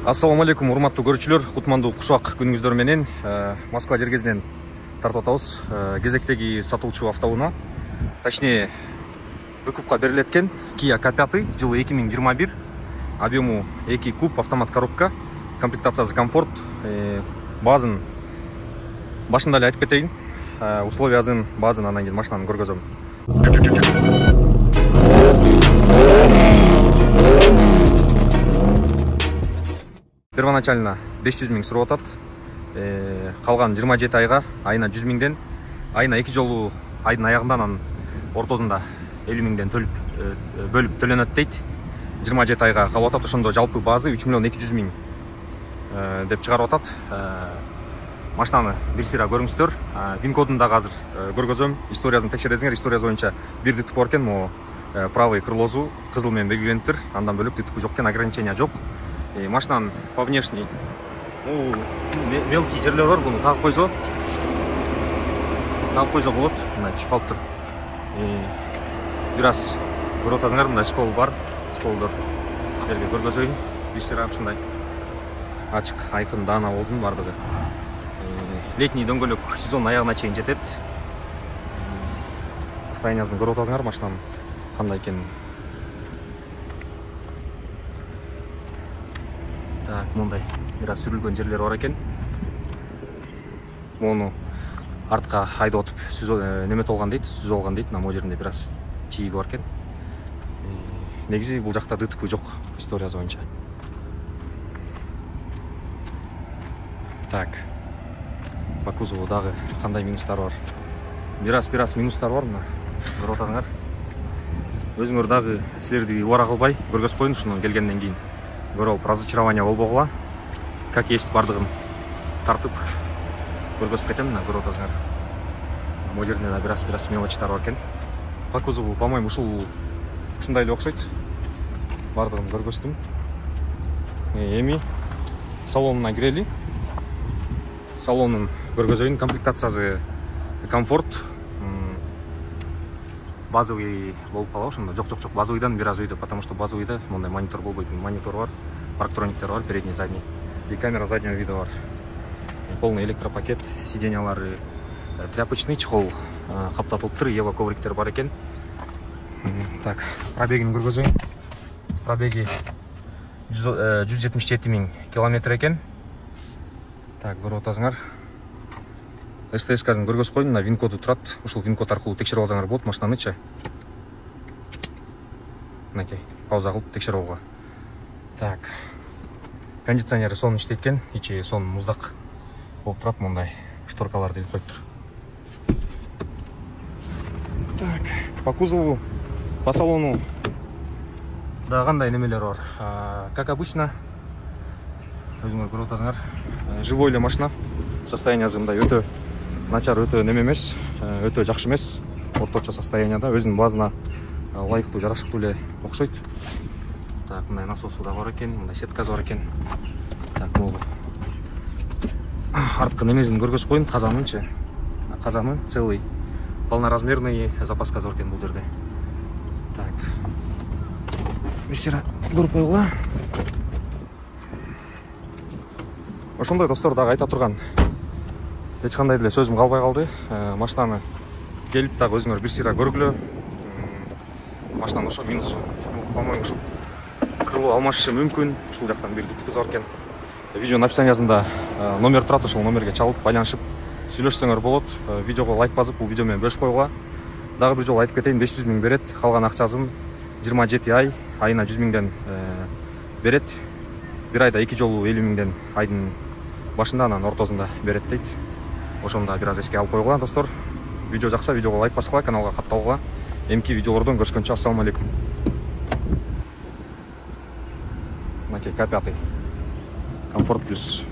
Ассаламу алейкум, урматтуу көрүүчүлөр, кутмандуу кушак күнүңүздөр менен Москва жергезинен тартып атабыз. Кезектеги сатылчу автоунаа, точнее, выкупка берилеткен Kia K5 жылы 2021, объему 2 куб, автомат коробка, комплектациясы комфорт. Базын башында эле айтып кетейин, условиясын базын анан кийин машинаны көргөзөм. Первоначально 500 000 сурап атат. Калган 27 айга, айына 100 000ден, айына 2 жолу айдын аягында анан ортосунда 50 000ден бөлүп төлөнөт дейт. 27 айга калып атат. Ошондо жалпы базы 3 200 000 деп чыгарып атат. Машинаны бир сыйра көрүңүздөр. Вин кодун дагы азыр көргөзөм. Историясын текшересиңер. Историясы боюнча бир ДТП бар экен, могу правый крылосу кызыл менен белгилениптир. Андан бөлөк ДТП жок экен, ограничения жок. Машинанын по внешней мелкий жерлер бар, буну тагып койсо болот. Мына түшүп калыптыр. Бир аз көрүп атасыңар, мындай скол бар. Сколдор силерге көргөзөйүн. Бир ушундай ачык, айкын, даана болсун бардыгы. Летний дөңгөлөк сезон аягына чейин жетет. Состояниясын көрүп атасыңар, машинанын кандай экенин. Так, мындай бир аз сүрүлгөн жерлери бар экен. Мону артка айдап өтүп неме толгон дейт, сүзүп алган дейт. Могу жеринде бир аз чийиги бар экен. Негизи бул жакта ДТП жок, историясы боюнча. Так, по кузову дагы кандай минустар бар? Бир аз минустар бар, мына көрүп атасыңар. Өзүңөр дагы силерди убара кылбай көргөзүп коюн, ушунун келгенден кийин көрүп разочарование болбогула. Как есть бардыгын тартып көргөзүп кетем, мына көрүп атасыңар. Могу жеринде да бир аз мелочтар бар экен. По кузову, по-моему, ушундай эле окшойт. Бардыгын көргөздүм. Эми салонуна кирели. Салонун көргөзөйүн. Комплектациясы комфорт. Базовый болуп калабы ошондо. Жок, базовыйдан бир аз өйдө, потому что базовыйда мондай монитор болбойт. Монитор бар, парктрониктер бар, передний, задний. И камера заднего вида бар. Полный электропакет, сиденьялары тряпочный, чехол каптатылыптыр, Ева ковриктер бар экен. Так, пробегин көргөзөйүн. Пробеги 177 000 километр экен. Так, көрүп атасыңар. СТС-касын көргөзүп койдум, мына вин коду турат. Ушул вин код аркылуу текшерип алсаңар болот машинанычы. Мынакей, пауза кылып текшерип алууга. Так. Кондиционери сонун иштейт экен, ичи сонун муздак болуп турат, мындай шторкаларды илип коюптур. Так, по кузову, по салону да кандай немелер бар? Как обычно, өзүңөр көрүп атасыңар, живой эле машина. Состояниясы мындай өтө начар, өтө неме эмес, өтө жакшы эмес, орточо состоянияда, өзүнүн базына ылайыктуу, жарашыктуу эле окшойт. Так, мындай насосу да бар экен, мындай сеткасы бар экен. Так, могу арткы немесин көргөзүп коюн, казанынчы. Казаны целый, полноразмерный запаскасы бар экен бул жерде. Так, бир сыйра көрүп койгула. Ошондой достор, дагы айта турган эч кандай деле сөзүм калбай калды. Машинаны келип дагы өзүңөр бир сыйра көргүлө. Машинанын ошо минусу, по-моему, ушул крыло алмашышы мүмкүн. Ушул жактан бир ДТП бар экен. Видеонун описаниясында номер турат, ошол номерге чалып байланышып сүйлөшсөңөр болот. Видеого лайк басып, бул видео менен бөлүшүп койгула. Дагы бир жолу айтып кетейин, 500 000 берет, калган акчасын 27 ай, айына 100 000ден берет. Бир айда 2 жолу 50 000ден айдын башында, анан ортосунда берет дейт. Ошондо бир аз эске алып койгула, достор. Видео жакса, видеого лайк баскыла, каналга катталгыла. Эмки видеолордон көрүшкөнчө ассаламу алейкум. Мынакей K5 комфорт плюс